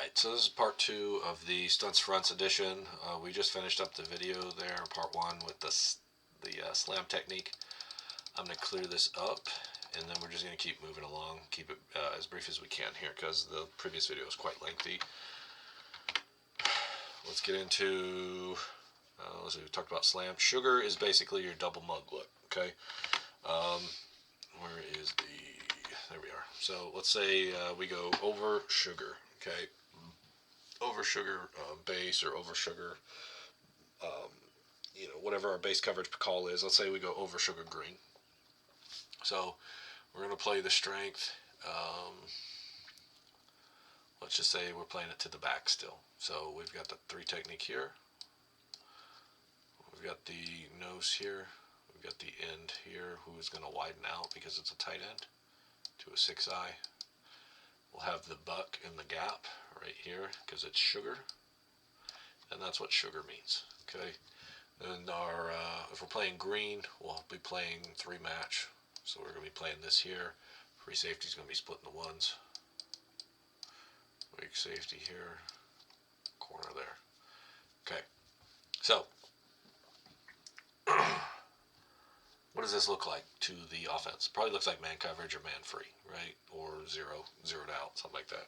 Alright, so this is part 2 of the Stunts Fronts edition. We just finished up the video there, part 1, with the slam technique. I'm going to clear this up, and then we're just going to keep moving along, keep it as brief as we can here, because the previous video was quite lengthy. Let's get into, let's see, we talked about slam. Sugar is basically your double mug look, okay? Where is there we are. So let's say we go over sugar, okay? Over sugar base or over sugar, whatever our base coverage call is. Let's say we go over sugar green. So we're going to play the strength. Let's just say we're playing it to the back still. So we've got the 3 technique here. We've got the nose here. We've got the end here, who is going to widen out because it's a tight end to a 6-eye. We'll have the buck in the gap right here because it's sugar, and that's what sugar means. Okay, and our if we're playing green, we'll be playing 3 match. So we're going to be playing this here. Free safety is going to be splitting the ones. Weak safety here, corner there. Okay, so what does this look like to the offense? Probably looks like man coverage or man free, right? Or zeroed out, something like that.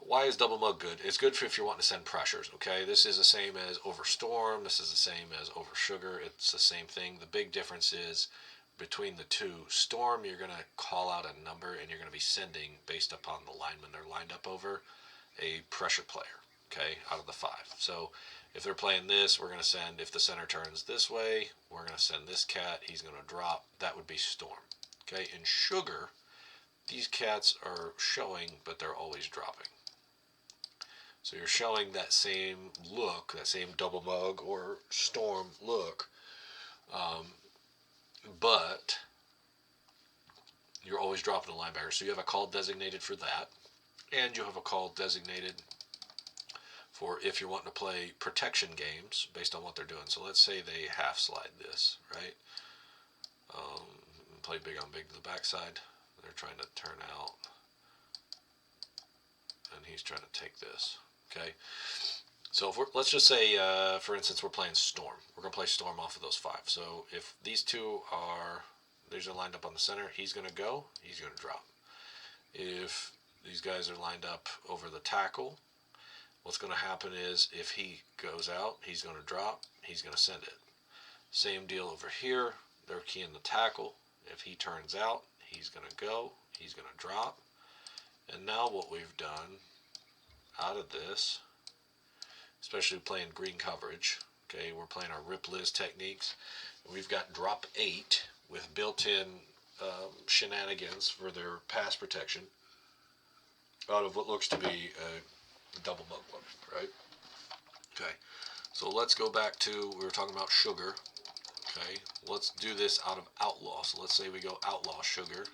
Why is double mug good? It's good for if you're wanting to send pressures, okay? This is the same as over storm. This is the same as over sugar. It's the same thing. The big difference is between the two. Storm, you're going to call out a number and you're going to be sending based upon the linemen they're lined up over a pressure player, okay, out of the 5. So if they're playing this, we're going to send, if the center turns this way, we're going to send this cat. He's going to drop. That would be storm, okay? In sugar, these cats are showing, but they're always dropping. So you're showing that same look, that same double mug or storm look, but you're always dropping the linebacker. So you have a call designated for that, and you have a call designated for if you're wanting to play protection games based on what they're doing. So let's say they half slide this, right? Play big on big to the backside. They're trying to turn out, and he's trying to take this. Okay, so if let's just say, for instance, we're playing storm. We're going to play storm off of those 5. So if these 2 are, these are lined up on the center, he's going to go, he's going to drop. If these guys are lined up over the tackle, what's going to happen is if he goes out, he's going to drop, he's going to send it. Same deal over here. They're keying the tackle. If he turns out, he's going to go, he's going to drop. And now what we've done out of this, especially playing green coverage, okay, we're playing our rip Liz techniques. We've got drop 8 with built-in shenanigans for their pass protection out of what looks to be a double mug look, right? Okay, so let's go back to, we were talking about sugar. Okay, let's do this out of outlaw. So let's say we go outlaw sugar,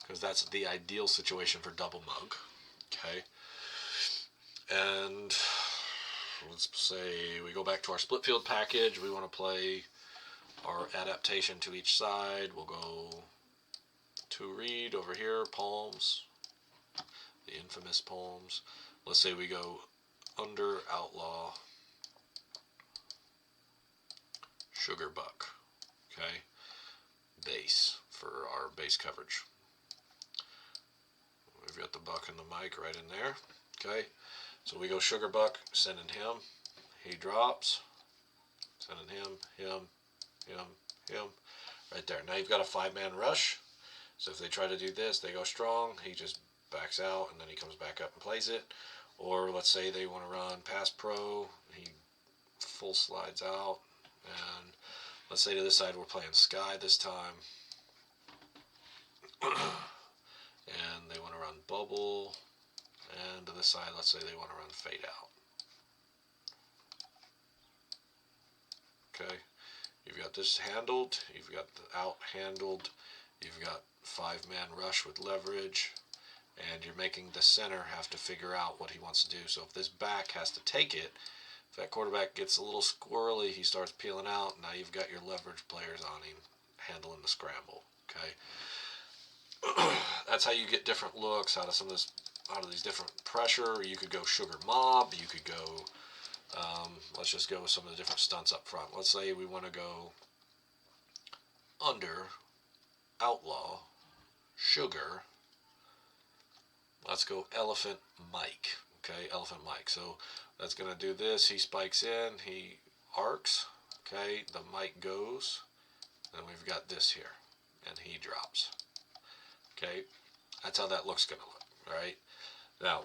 because that's the ideal situation for double mug. Okay, and let's say we go back to our split field package. We want to play our adaptation to each side. We'll go to read over here, palms, the infamous palms. Let's say we go under outlaw sugar buck, okay, base for our base coverage. We've got the buck and the mic right in there, okay. So we go sugar buck, sending him, he drops, sending him, right there. Now you've got a 5-man rush. So if they try to do this, they go strong, he just backs out and then he comes back up and plays it. Or let's say they want to run pass pro, he full slides out, and let's say to this side we're playing sky this time, and they want to run bubble, and to this side let's say they want to run fade out. Okay, you've got this handled, you've got the out handled, you've got 5-man rush with leverage, and you're making the center have to figure out what he wants to do. So if this back has to take it, if that quarterback gets a little squirrely, he starts peeling out. Now you've got your leverage players on him handling the scramble. Okay, that's how you get different looks out of some of this out of these different pressure. You could go sugar mob. You could go. Let's just go with some of the different stunts up front. Let's say we want to go under outlaw sugar. Let's go Elephant Mike. Okay, Elephant Mike. So that's going to do this. He spikes in. He arcs. Okay, the Mike goes. And we've got this here. And he drops. Okay, that's how that looks going to look. All right. Now,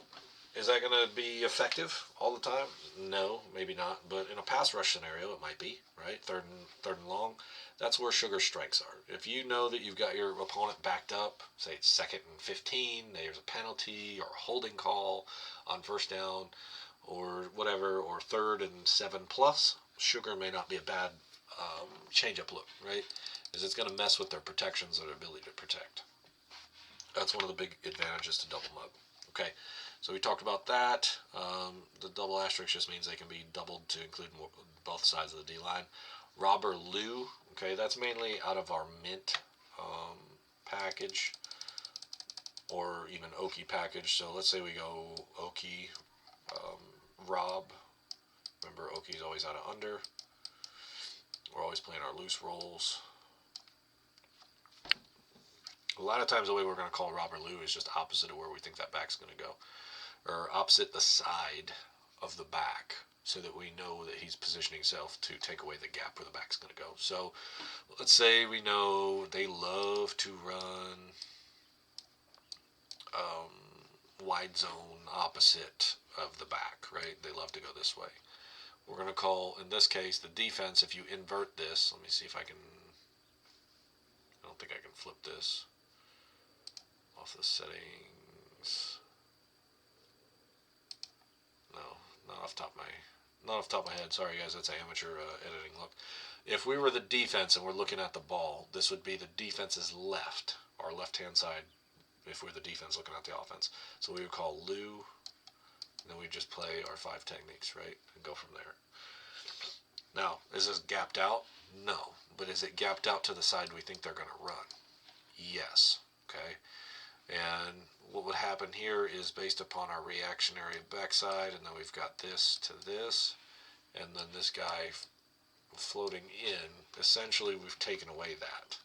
is that going to be effective all the time? No, maybe not. But in a pass rush scenario, it might be, right? Third and long. That's where Sugar's strengths are. If you know that you've got your opponent backed up, say it's 2nd and 15, there's a penalty or a holding call on first down or whatever, or 3rd and 7 plus, Sugar may not be a bad change-up look, right? Because it's going to mess with their protections or their ability to protect. That's one of the big advantages to double mug. Okay, so we talked about that. The double asterisk just means they can be doubled to include both sides of the D-line. Robber Lou, okay, that's mainly out of our mint package or even Okie package. So let's say we go Okie, Rob. Remember, Okie's always out of under. We're always playing our loose rolls. A lot of times the way we're going to call Robber Lou is just opposite of where we think that back's going to go. Or opposite the side of the back so that we know that he's positioning himself to take away the gap where the back's going to go. So let's say we know they love to run wide zone opposite of the back, right? They love to go this way. We're going to call, in this case, the defense, if you invert this, let me see if I can, I don't think I can flip this off the settings. No, not off the top of my head. Sorry guys, that's an amateur editing look. If we were the defense and we're looking at the ball, this would be the defense's left, our left-hand side, if we're the defense looking at the offense. So we would call Lou, and then we just play our 5 techniques, right, and go from there. Now, is this gapped out? No. But is it gapped out to the side we think they're going to run? Yes. Okay. And what would happen here is based upon our reactionary backside, and then we've got this to this, and then this guy floating in. Essentially, we've taken away that.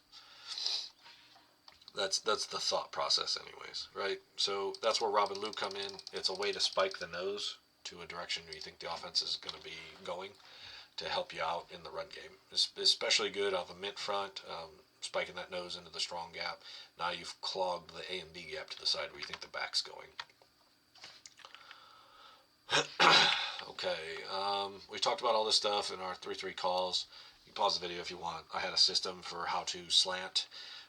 That's the thought process anyways, right? So that's where Rob and Lou come in. It's a way to spike the nose to a direction you think the offense is going to be going to help you out in the run game. It's especially good off a mint front, spiking that nose into the strong gap. Now you've clogged the A and B gap to the side where you think the back's going. Okay, we talked about all this stuff in our 3-3 calls. You can pause the video if you want. I had a system for how to slant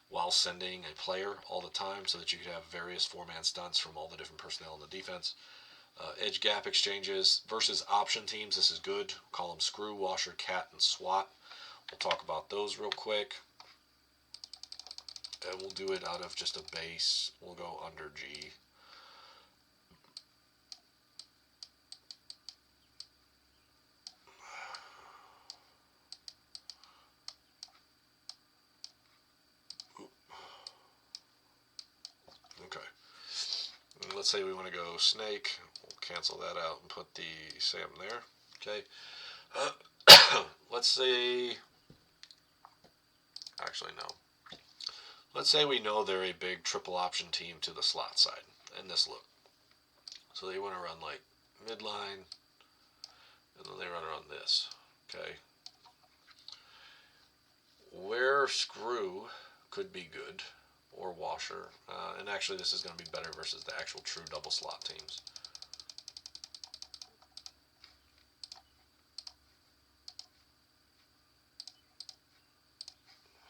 while sending a player all the time so that you could have various 4-man stunts from all the different personnel in the defense. Edge gap exchanges versus option teams. This is good. Call them screw, washer, cat, and swat. We'll talk about those real quick. And we'll do it out of just a base. We'll go under G. Okay. And let's say we want to go snake. We'll cancel that out and put the Sam there. Okay. Let's say, actually no. Let's say we know they're a big triple option team to the slot side in this look. So they want to run like midline, and then they run around this. Okay. Where screw could be good, or washer, and actually this is going to be better versus the actual true double slot teams.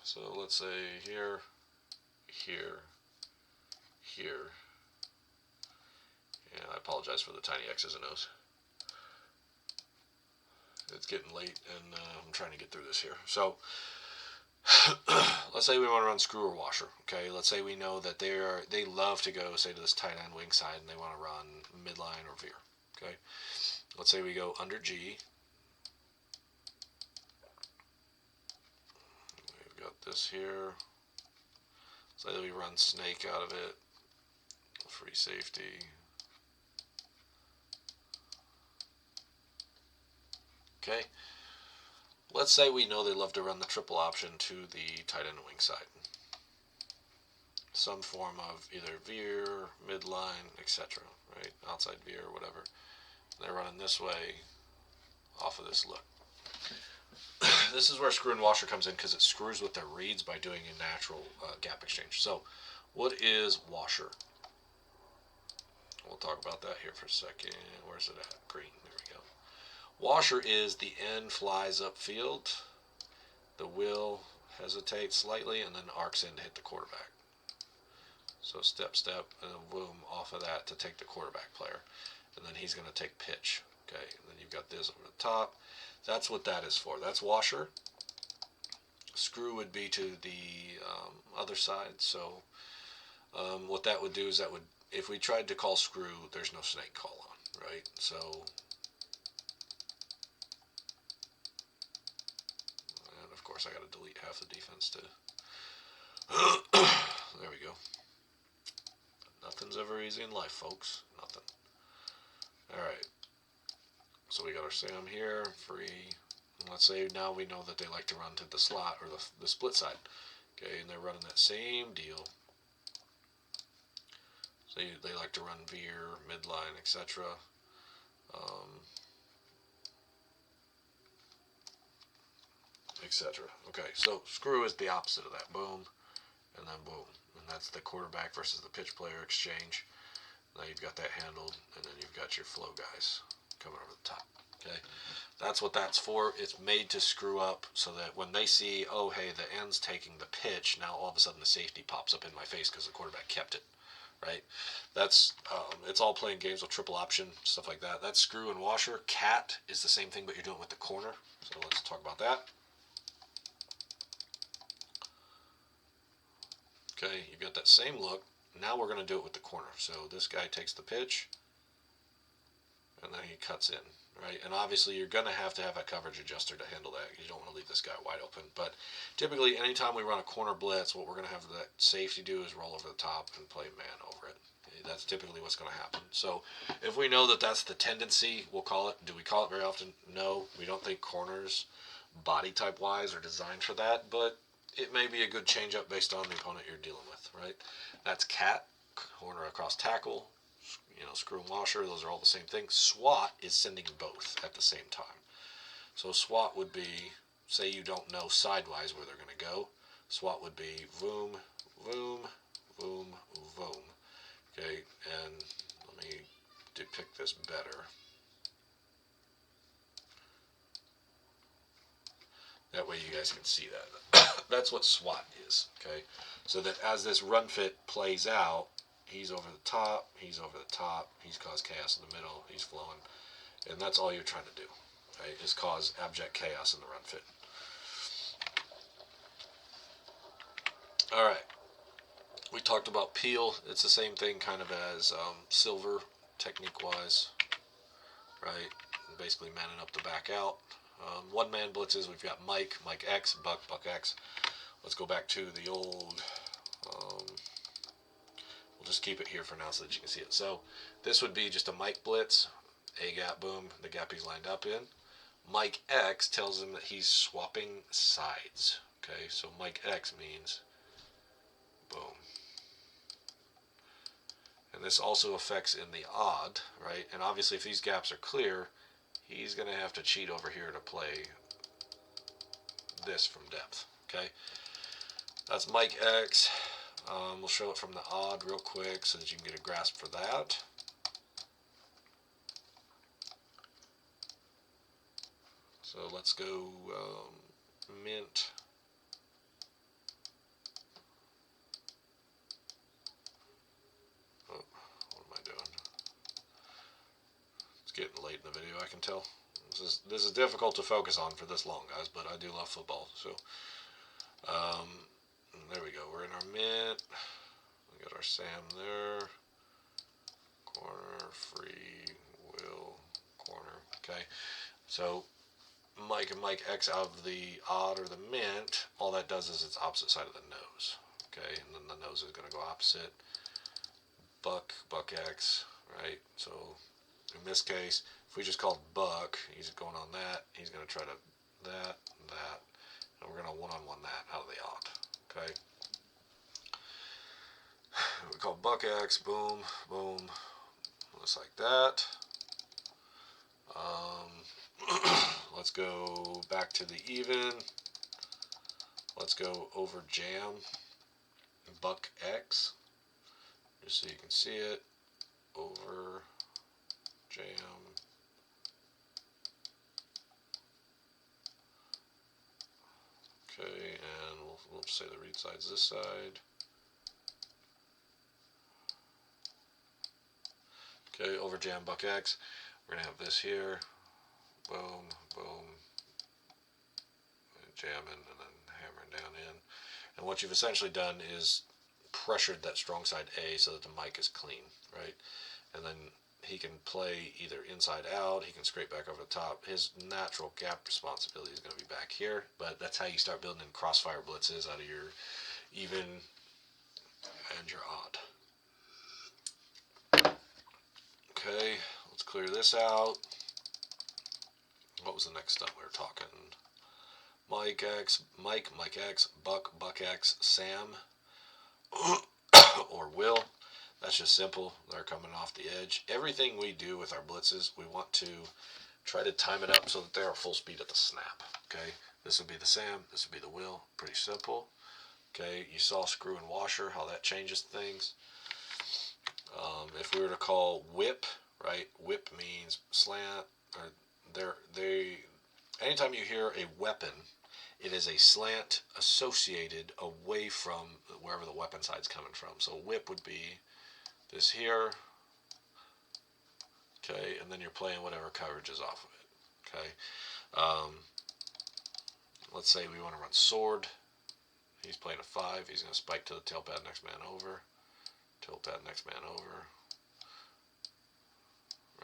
So let's say here, here, here, and I apologize for the tiny X's and O's. It's getting late, and I'm trying to get through this here. So let's say we want to run screw or washer. Okay, let's say we know that they love to go, say, to this tight end wing side, and they want to run midline or veer. Okay, let's say we go under G. We've got this here. Say that we run snake out of it. Free safety. Okay. Let's say we know they love to run the triple option to the tight end wing side. Some form of either veer, midline, etc. Right? Outside veer or whatever. They're running this way off of this look. This is where screw and washer comes in because it screws with their reads by doing a natural gap exchange. So what is washer? We'll talk about that here for a second. Where's it at? Green. There we go. Washer is the end flies upfield. The will hesitates slightly and then arcs in to hit the quarterback. So step, and then boom off of that to take the quarterback player. And then he's going to take pitch. Okay, and then you've got this over the top. That's what that is for. That's washer. Screw would be to the other side. So what that would do is that would, if we tried to call screw, there's no snake call on, right? So and of course I got to delete half the defense too. There we go. Nothing's ever easy in life, folks. Nothing. All right. So we got our Sam here, free. Let's say now we know that they like to run to the slot or the split side. Okay, and they're running that same deal. So they like to run veer, midline, etc. Etc. Okay, so screw is the opposite of that. Boom, and then boom. And that's the quarterback versus the pitch player exchange. Now you've got that handled, and then you've got your flow guys coming over the top. Okay, that's what that's for. It's made to screw up so that when they see, oh hey, the end's taking the pitch, now all of a sudden the safety pops up in my face because the quarterback kept it. Right? That's it's all playing games with triple option stuff like that. That's screw and washer. Cat is the same thing, but you're doing it with the corner. So let's talk about that. Okay, you've got that same look. Now we're going to do it with the corner. So this guy takes the pitch, and then he cuts in, right? And obviously you're going to have a coverage adjuster to handle that. You don't want to leave this guy wide open. But typically anytime we run a corner blitz, what we're going to have that safety do is roll over the top and play man over it. Okay, that's typically what's going to happen. So if we know that that's the tendency, we'll call it. Do we call it very often? No, we don't think corners body type wise are designed for that, but it may be a good change up based on the opponent you're dealing with, right? That's cat, corner across tackle, screw and washer, those are all the same thing. SWAT is sending both at the same time. So SWAT would be, say you don't know sidewise where they're going to go. SWAT would be voom, voom, voom, voom. Okay, and let me depict this better. That way you guys can see that. That's what SWAT is, okay? So that as this run fit plays out, he's over the top, he's caused chaos in the middle, he's flowing, and that's all you're trying to do, right? Is cause abject chaos in the run fit. All right. We talked about peel. It's the same thing kind of as silver technique-wise, right? Basically manning up to back out. One-man blitzes, we've got Mike X, Buck X. Let's go back to the old, we'll just keep it here for now so that you can see it. So this would be just a Mike blitz, A gap, boom, the gap he's lined up in. Mike X tells him that he's swapping sides. Okay, so Mike X means boom. And this also affects in the odd, right? And obviously if these gaps are clear, he's going to have to cheat over here to play this from depth, okay? That's Mike X. We'll show it from the odd real quick so that you can get a grasp for that. So let's go mint. Oh, what am I doing? It's getting late in the video, I can tell. This is difficult to focus on for this long, guys, but I do love football. So there we go. We're in our mint. We got our Sam there. Corner, free, will, corner. Okay. So Mike and Mike X out of the odd or the mint, all that does is it's opposite side of the nose. Okay, and then the nose is going to go opposite. Buck X, right? So In this case, if we just called buck, he's going on that. He's going to try to that, that, and we're going to one-on-one that out of the odd. Okay. We call buck X, boom, boom, just like that. Let's go back to the even. Let's go over jam, buck X, just so you can see it. Over jam. Okay, and we'll say the read side's this side. Okay, over jam buck X. We're gonna have this here. Boom, boom, jamming, and then hammering down in. And what you've essentially done is pressured that strong side A so that the mic is clean, right? And then he can play either inside out, he can scrape back over the top. His natural gap responsibility is going to be back here, but that's how you start building in crossfire blitzes out of your even and your odd. Okay, let's clear this out. What was the next stunt we were talking? Mike X, Mike X, Buck X, Sam, or Will. That's just simple. They're coming off the edge. Everything we do with our blitzes, we want to try to time it up so that they're full speed at the snap. Okay, this would be the Sam, this would be the Will. Pretty simple. Okay, you saw screw and washer, how that changes things. If we were to call whip, right? Whip means slant. Or anytime you hear a weapon, it is a slant associated away from wherever the weapon side's coming from. So whip would be this here. Okay, and then you're playing whatever coverage is off of it. Okay, let's say we want to run sword. He's playing a 5. He's going to spike to the tail pad next man over. Tail pad next man over.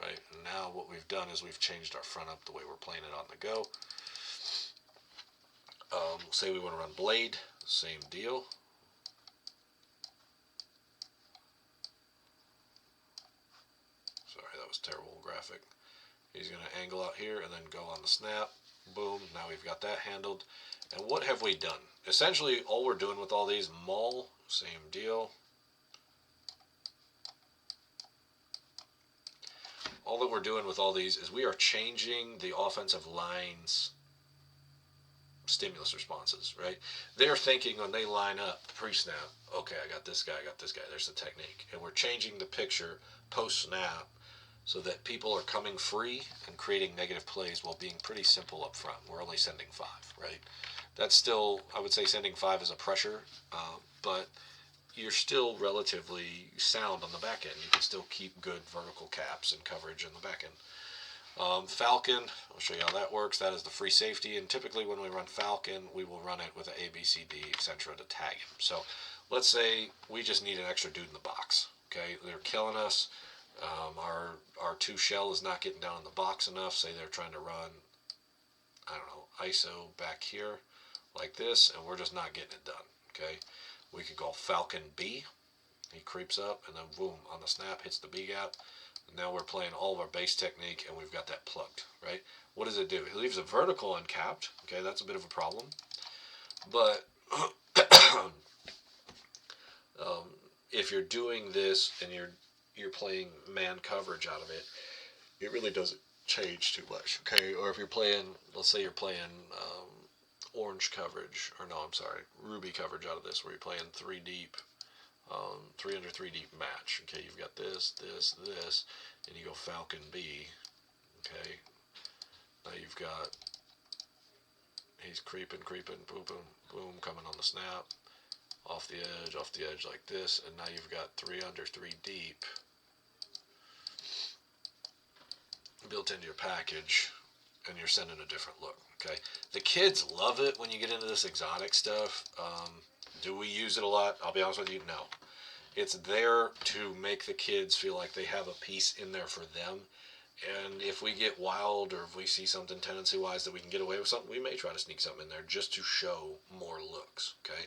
Right, and now what we've done is we've changed our front up the way we're playing it on the go. Say we want to run blade, same deal. Sorry, that was terrible graphic. He's going to angle out here and then go on the snap. Boom, now we've got that handled. And what have we done? Essentially, all we're doing with all these, maul, same deal. All that we're doing with all these is we are changing the offensive line's stimulus responses, right? They're thinking when they line up pre-snap, okay, I got this guy, there's the technique. And we're changing the picture post-snap so that people are coming free and creating negative plays while being pretty simple up front. We're only sending 5, right? That's still, I would say sending 5 is a pressure, but you're still relatively sound on the back end. You can still keep good vertical caps and coverage in the back end. Falcon, I'll show you how that works. That is the free safety, and typically when we run Falcon, we will run it with an A, B, C, D, etc. to tag him. So let's say we just need an extra dude in the box. Okay, they're killing us. Our 2 shell is not getting down in the box enough. Say they're trying to run, I don't know, ISO back here like this, and we're just not getting it done. Okay, we could call Falcon B. He creeps up, and then boom, on the snap, hits the B gap. Now we're playing all of our base technique, and we've got that plugged, right? What does it do? It leaves a vertical uncapped. Okay, that's a bit of a problem. But if you're doing this and you're playing man coverage out of it, it really doesn't change too much. Okay, or if you're playing, let's say you're playing orange coverage, or no, I'm sorry, ruby coverage out of this, where you're playing 3 deep. 3 under 3 deep match. Okay, you've got this, and you go Falcon B. Okay, now you've got, he's creeping, boom, boom, boom, coming on the snap, off the edge like this, and now you've got 3 under 3 deep built into your package, and you're sending a different look. Okay, the kids love it when you get into this exotic stuff. Do we use it a lot? I'll be honest with you, no. It's there to make the kids feel like they have a piece in there for them. And if we get wild, or if we see something tendency-wise that we can get away with something, we may try to sneak something in there just to show more looks, okay?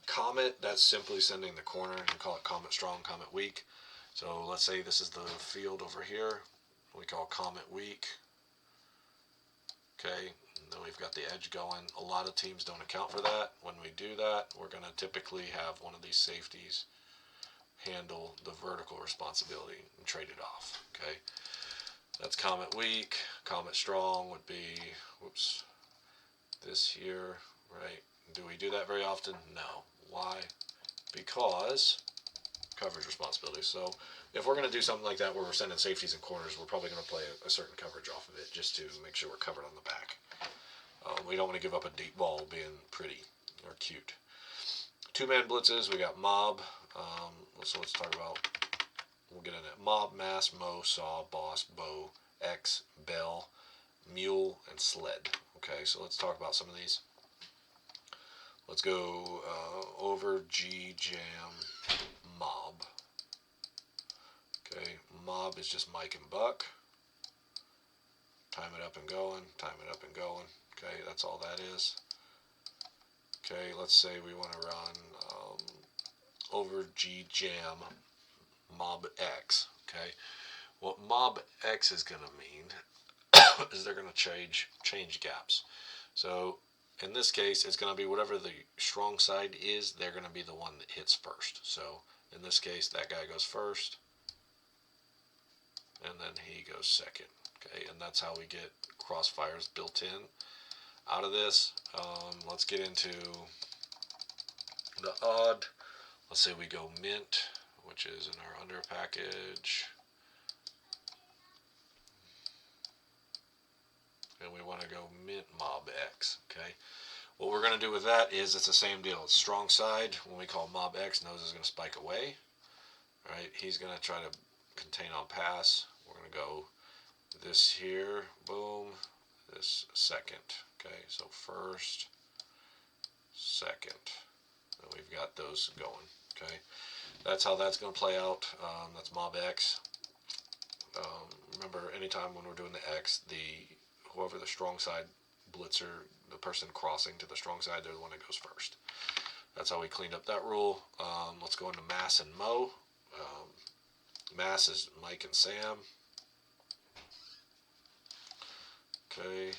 Comet, that's simply sending the corner. You call it Comet strong, Comet weak. So let's say this is the field over here. we call Comet Weak. Okay, and then we've got the edge going. A lot of teams don't account for that. When we do that, we're going to typically have one of these safeties handle the vertical responsibility and trade it off. Okay, that's Comet Weak. Comet Strong would be, whoops, this here, right? Do we do that very often? No. Why? Because coverage responsibility. So if we're going to do something like that where we're sending safeties and corners, we're probably going to play a certain coverage off of it just to make sure we're covered on the back. We don't want to give up a deep ball being pretty or cute. Two-man blitzes, we got Mob. So let's talk about, we'll get in it. Mob, Mass, Mo, Saw, Boss, Bow, X, Bell, Mule, and Sled. Okay, so let's talk about some of these. Let's go over, G, Jam, Mob. Okay, Mob is just Mike and Buck. Time it up and going, time it up and going. Okay, that's all that is. Okay, let's say we want to run over G Jam Mob X. Okay, what Mob X is going to mean is they're going to change gaps. So in this case, it's going to be whatever the strong side is, they're going to be the one that hits first. So in this case, that guy goes first, and then he goes second. Okay, and that's how we get crossfires built in. Out of this, let's get into the odd. Let's say we go Mint, which is in our under package. And we want to go Mint Mob X. Okay, what we're going to do with that is it's the same deal. It's strong side. When we call Mob X, nose is going to spike away. Right, he's going to try to contain on pass. We're going to go this here, boom, this second. Okay, so first, second. And we've got those going. Okay, that's how that's going to play out. That's Mob X. Remember, anytime when we're doing the X, whoever the strong side blitzer, the person crossing to the strong side, they're the one that goes first. That's how we cleaned up that rule. Let's go into Mass and Mo. Mass is Mike and Sam. Okay,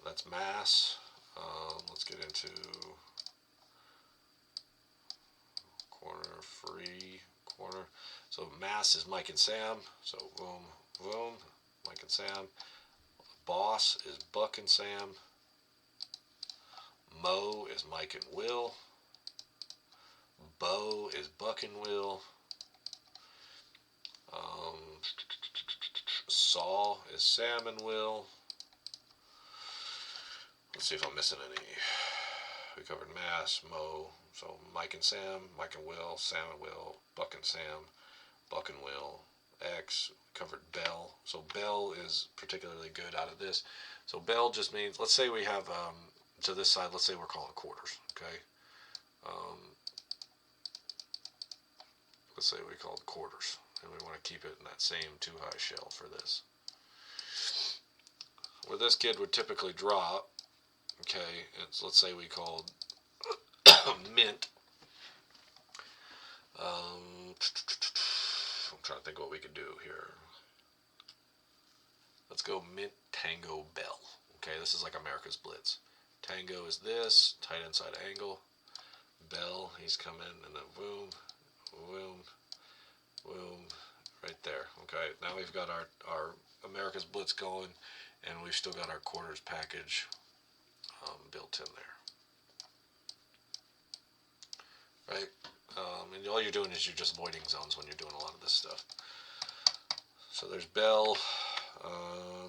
that's Mass. Let's get into corner, free corner. So Mass is Mike and Sam. So boom, boom, Mike and Sam. Boss is Buck and Sam. Mo is Mike and Will. Bo is Buck and Will. Saw is Sam and Will. Let's see if I'm missing any. We covered Mass, Mo, so Mike and Sam, Mike and Will, Sam and Will, Buck and Sam, Buck and Will. X, covered Bell. So Bell is particularly good out of this. So Bell just means, let's say we have, to this side, let's say we're calling quarters, okay? Let's say we call it quarters, and we want to keep it in that same too high shell for this. Where this kid would typically drop, okay, it's, let's say we called Mint. I'm trying to think what we could do here. Let's go Mint Tango Bell. Okay, this is like America's Blitz. Tango is this, tight inside angle. Bell, he's coming, and then boom, boom, boom, right there. Okay, now we've got our America's Blitz going, and we've still got our quarters package built in there. Right? And all you're doing is you're just avoiding zones when you're doing a lot of this stuff. So there's Bell.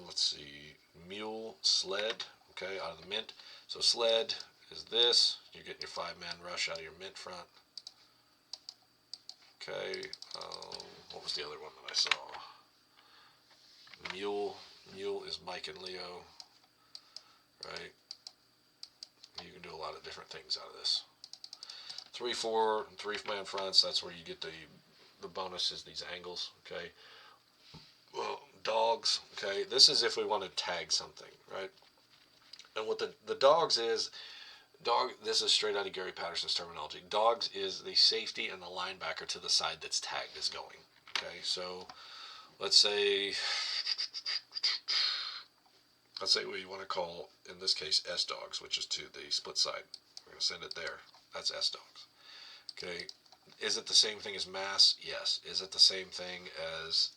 Let's see, Mule, Sled. Okay, out of the Mint. So Sled is this. You're getting your 5-man rush out of your Mint front. Okay, what was the other one that I saw? Mule. Mule is Mike and Leo. Right? You can do a lot of different things out of this. 3-4, 3-man fronts, that's where you get the bonus is these angles, okay? Well, dogs, okay? This is if we want to tag something, right? And what the dogs is, this is straight out of Gary Patterson's terminology. Dogs is the safety and the linebacker to the side that's tagged is going, Okay, so let's say we want to call, in this case, S dogs, which is to the split side. We're going to send it there. That's S dogs. Okay, is it the same thing as mass? Yes. Is it the same thing as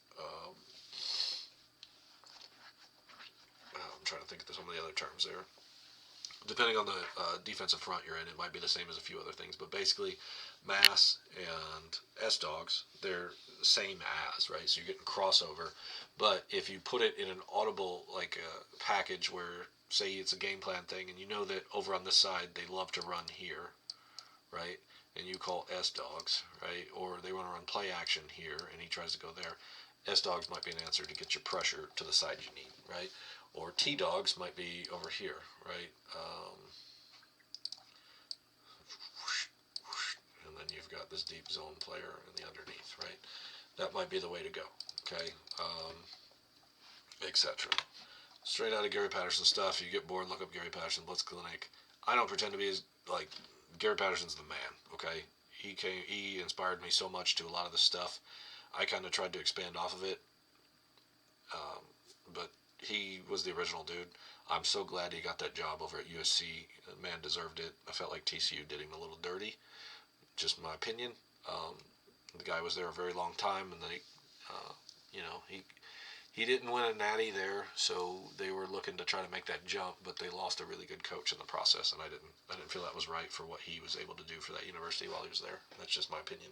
I'm trying to think of some of the other terms there. Depending on the defensive front you're in, it might be the same as a few other things. But basically, mass and S dogs, they're the same as, right? So you're getting crossover. But if you put it in an audible, like a package where, say, it's a game plan thing, and you know that over on this side they love to run here, right? And you call S dogs, right? Or they want to run play action here, and he tries to go there. S dogs might be an answer to get your pressure to the side you need, right? Or T dogs might be over here, right? And then you've got this deep zone player in the underneath, right? That might be the way to go, okay? Etc. Straight out of Gary Patterson stuff. You get bored, look up Gary Patterson Blitz Clinic. I don't pretend to be as, like, Gary Patterson's the man, okay? He inspired me so much to a lot of this stuff. I kind of tried to expand off of it, but he was the original dude. I'm so glad he got that job over at USC. The man deserved it. I felt like TCU did him a little dirty, just my opinion. The guy was there a very long time, and then he didn't win a natty there, so they were looking to try to make that jump, but they lost a really good coach in the process, and I didn't feel that was right for what he was able to do for that university while he was there. That's just my opinion.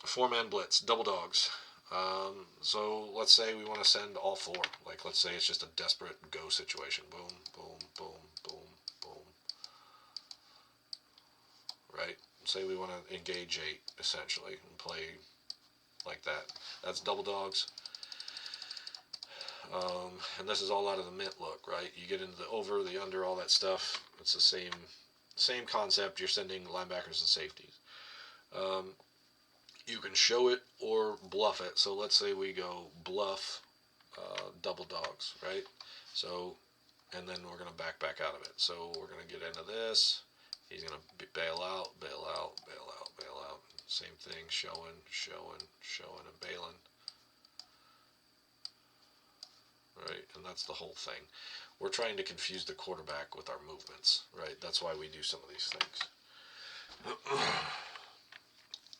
Four-man blitz, double dogs. So let's say we want to send all four. Like, let's say it's just a desperate go situation. Boom, boom, boom, boom, boom. Right? Say we want to engage 8, essentially, and play like that. That's double dogs. And this is all out of the mint look, right? You get into the over, the under, all that stuff. It's the same concept. You're sending linebackers and safeties. You can show it or bluff it. So let's say we go bluff double dogs, right? So, and then we're going to back out of it. So we're going to get into this. He's going to bail out, bail out, bail out, bail out. Same thing, showing, and bailing. Right, and that's the whole thing. We're trying to confuse the quarterback with our movements, right? That's why we do some of these things.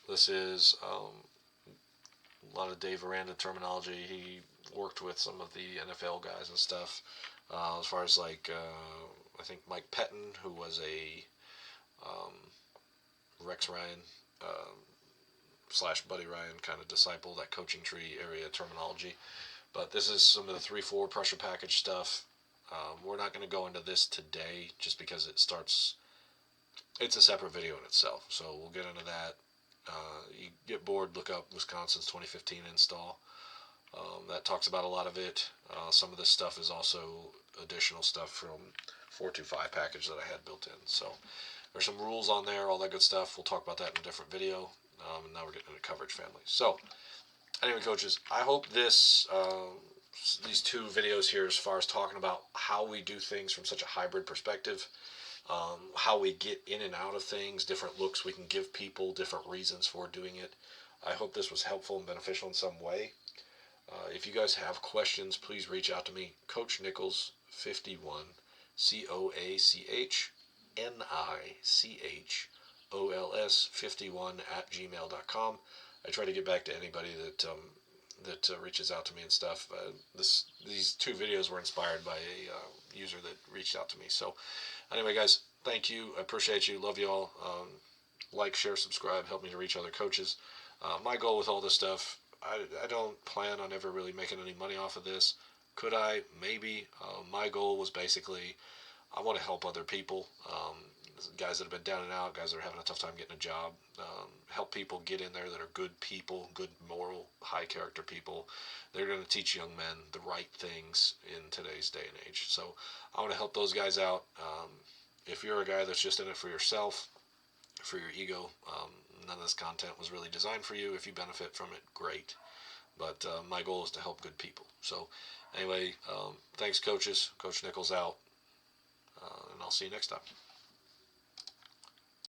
This is a lot of Dave Aranda terminology. He worked with some of the NFL guys and stuff. As far as like, I think Mike Pettin, who was a Rex Ryan / Buddy Ryan kind of disciple, that coaching tree area terminology. But this is some of the 3-4 pressure package stuff. We're not going to go into this today just because it's a separate video in itself. So we'll get into that. You get bored, look up Wisconsin's 2015 install. That talks about a lot of it. Some of this stuff is also additional stuff from 425 package that I had built in. So there's some rules on there, all that good stuff. We'll talk about that in a different video. And now we're getting into coverage family. So anyway, coaches, I hope these 2 videos here, as far as talking about how we do things from such a hybrid perspective, how we get in and out of things, different looks we can give people, different reasons for doing it. I hope this was helpful and beneficial in some way. If you guys have questions, please reach out to me, Coach Nichols 51, CoachNichols 51 at gmail.com. I try to get back to anybody that reaches out to me and stuff. These 2 videos were inspired by a user that reached out to me. So anyway, guys, thank you. I appreciate you. Love you all. Like, share, subscribe. Help me to reach other coaches. My goal with all this stuff, I don't plan on ever really making any money off of this. Could I? Maybe. My goal was basically, I want to help other people. Guys that have been down and out, guys that are having a tough time getting a job, help people get in there that are good people, good moral, high character people. They're going to teach young men the right things in today's day and age. So I want to help those guys out. If you're a guy that's just in it for yourself, for your ego, none of this content was really designed for you. If you benefit from it, great. But my goal is to help good people. So anyway, thanks, coaches. Coach Nichols out. And I'll see you next time.